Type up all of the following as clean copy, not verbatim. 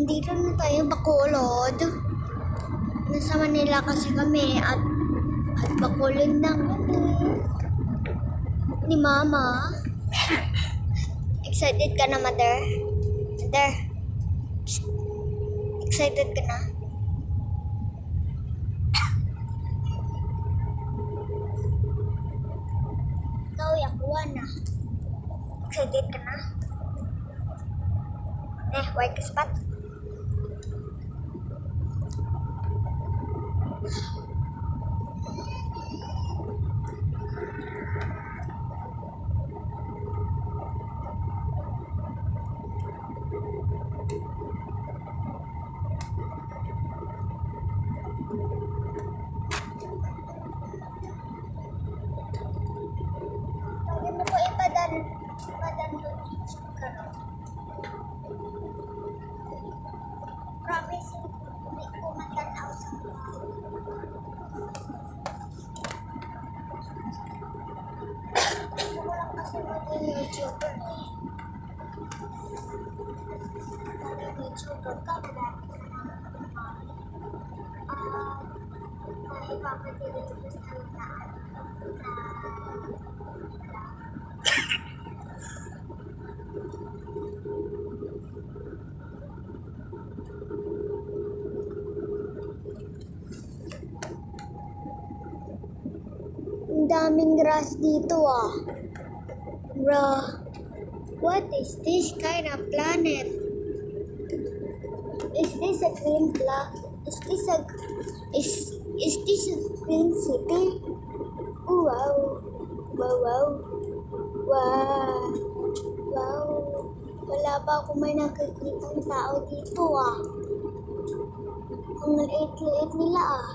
Dito na tayo Bacolod. Nasa Manila kasi kami at Bacolod na kami ni Mama. Excited ka na, Mother? Mother? Psst. Excited ka na? Ikaw, yakuha na. Excited ka na? White spot. Pwede mo ko ipadan doon ka no? Promise, hindi ko matanaw sa gusto ko lang kasi maging YouTuber eh. Maging YouTuber ka, marami ka na ipapadili ko sa salitaan ang daming grass dito ah. Bruh, what is this kind of planet? Is this a green is this a green city? Oh, wow. Wala pa ako may nakikitang tao dito ah. Ang liit-liit nila ah.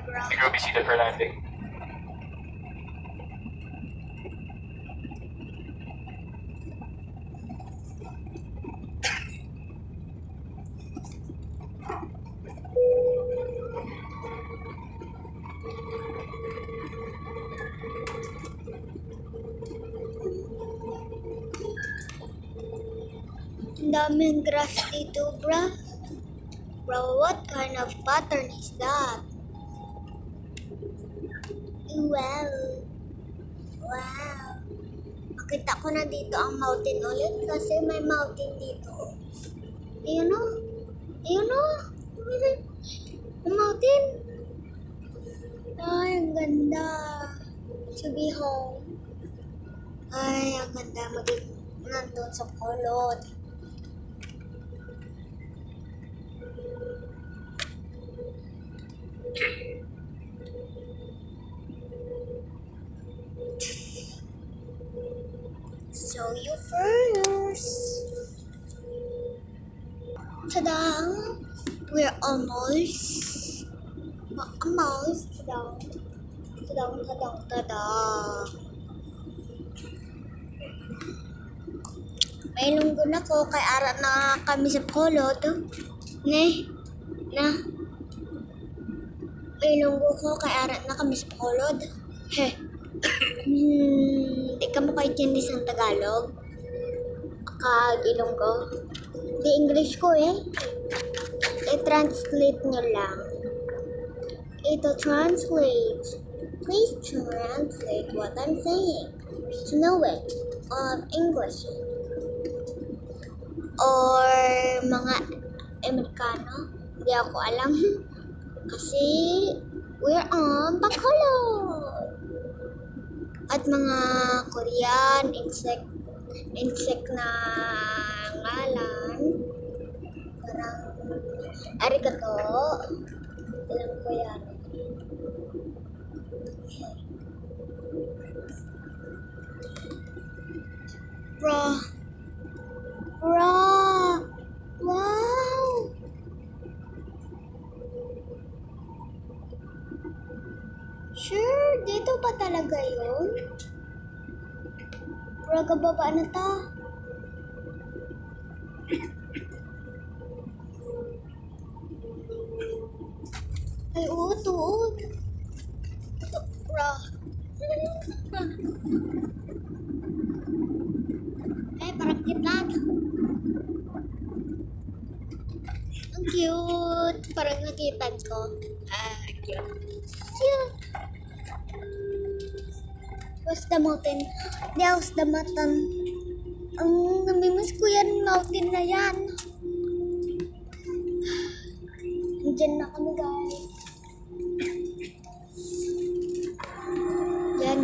The group is seated for landing. Ang daming grass dito, bruh. Bro, what kind of pattern is that? Wow. Makita ko na dito ang mountain ulit kasi may mountain dito. Ayun o. Ang mountain. Ay, ang ganda. To be home. Ay, ang ganda. Nandun sa Bacolod. So you first. Ta-da! We're almost. Ta-da! May lunggo na ko kay ara na kami sa Bacolod. May lunggo ko kay ara na kami sa Bacolod. Di ka mo kay Chinese ang Tagalog. Ilonggo. Di English ko eh. I-translate nyo lang. Ito translate. Please translate what I'm saying. To know it of English. Or mga Amerikano. Hindi ako alam. Kasi we're on Bacolod. At mga Korean, insect na ngalan. Parang arigato. Alam ko yan. Bro. Wow. Sure, dito pa talaga yun? Bro, kababa na ta. Ay, uot. Ito, bra. Ay, parang kitlat. Ang cute. Parang nakita ko. Cute. Cute. What's the mountain? There's the mountain. Ang namimiss ko yan, mountain na yan. Diyan na kami, guys. Yan.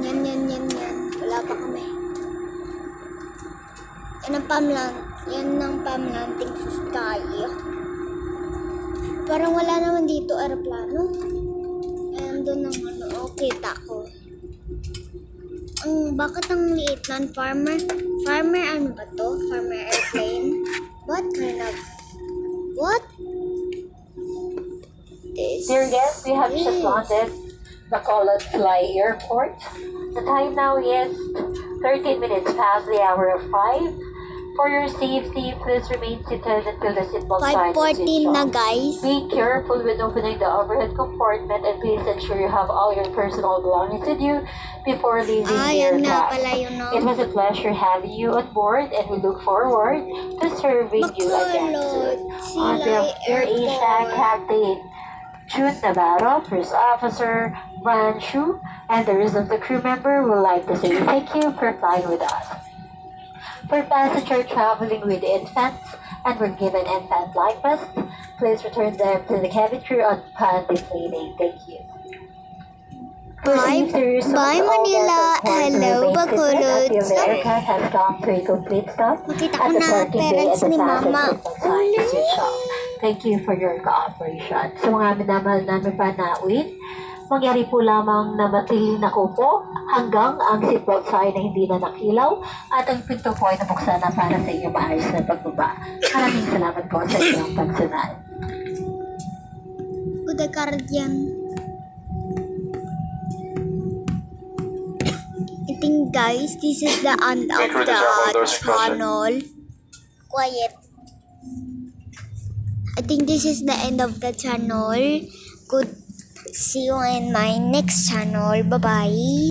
Wala pa kami. Yan ang pamlanting sa sky. Parang wala naman dito aeroplano. Doon ang kita ko. Bakit ang liit ng farmer? Farmer ano ba to? Farmer airplane? What? This. Dear guests, we have just landed Bacolod Fly Airport. The time now is 13 minutes past the hour of 5. For your safety, please remain seated until the seatbelt sign is 5:14 na, switched on. guys. Be careful when opening the overhead compartment and please ensure you have all your personal belongings with you before leaving the Yan nga aircraft. pala yun, no? It was a pleasure having you on board and we look forward to serving you again soon. On behalf of Air Asia, Captain Jun Navarro, First Officer Van Shu, and the rest of the crew member would like to say thank you for flying with us. For passengers traveling with infants and were given infant life vests, please return them to the cabin crew upon deflating. Thank you. Bye, Manila. Hello, Bacolod. The aircraft has come to a complete stop Makita ko at the na parking bay parents at the ni passenger Mama. sign is switched off. Thank you for your cooperation. Sa mga minamahal namin panawin, mangyari po lamang na matiling na kupo hanggang ang seatbelt sign na hindi na nakilaw at ang pinto po ay nabuksan na para sa inyong maayos na pagbaba. Maraming salamat po sa inyong pagsunod. Udah kardian. I think, guys, this is the end of Wait for the travel doors to close. channel. Quiet. I think this is the end of the channel. Good. See you in my next channel. Bye-bye.